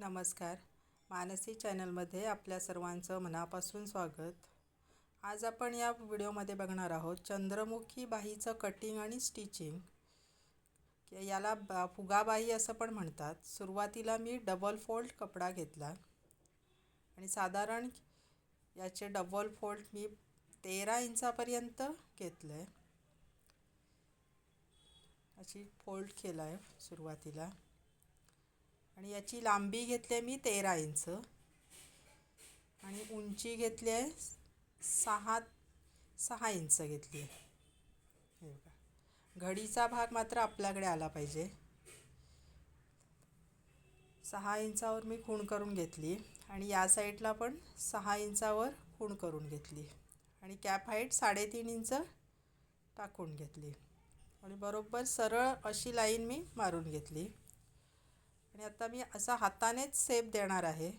नमस्कार. मानसी चॅनलमध्ये आपल्या सर्वांचं मनापासून स्वागत. आज आपण या व्हिडिओमध्ये बघणार आहोत चंद्रमुखी बाहीचं कटिंग आणि स्टिचिंग. याला फुगाबाही असं पण म्हणतात. सुरुवातीला मी डबल फोल्ड कपडा घेतला आणि साधारण याचे डबल फोल्ड मी 13 इंचापर्यंत घेतलं आहे. अशी फोल्ड केला आहे सुरुवातीला आणि याची लांबी घेतली आहे मी 13 इंच आणि उंची घेतली आहे 6 इंच घेतली आहे. हे बघा, घडीचा भाग मात्र आपल्याकडे आला पाहिजे. 6 इंचावर मी खूण करून घेतली आणि या साईडला पण 6 इंचावर खूण करून घेतली आणि कॅप हाईट 3.5 इंच टाकून घेतली आणि बरोबर सरळ अशी लाईन मी मारून घेतली. आणि आता मी असा हातानेच सेप देणार आहे.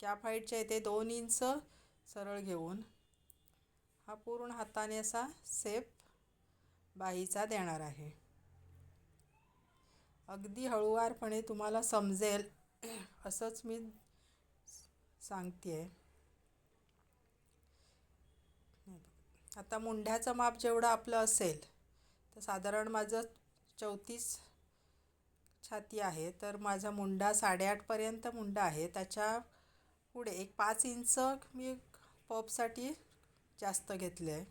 कॅप हाईटच्या इथे 2 इंच सरळ घेऊन हा पूर्ण हाताने असा सेप बाहीचा देणार आहे. अगदी हळूवारपणे तुम्हाला समजेल असंच मी सांगते आहे. आता मुंढ्याचं माप जेवढं आपलं असेल तर साधारण माझं 34 छाती आहे, तर माझा मुंडा 8.5पर्यंत मुंडा आहे. त्याच्या पुढे एक 5 इंच मी पॉपसाठी जास्त घेतले आहे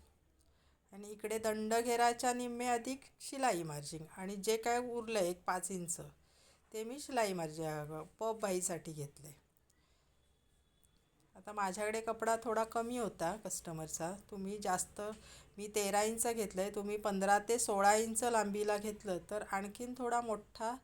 आणि इकडे दंडघेराच्या निम्मे अधिक शिलाई मार्जिन आणि जे काय उरलं एक 5 इंच ते मी शिलाई मार्जिन पॉप बाहीसाठी घेतलं आहे. आता माझ्याकडे कपडा थोडा कमी होता कस्टमरचा. तुम्ही जास्त, मी 13 इंच घेतलं आहे, तुम्ही 15 ते 16 इंच लांबीला घेतलं तर आणखीन थोडा मोठा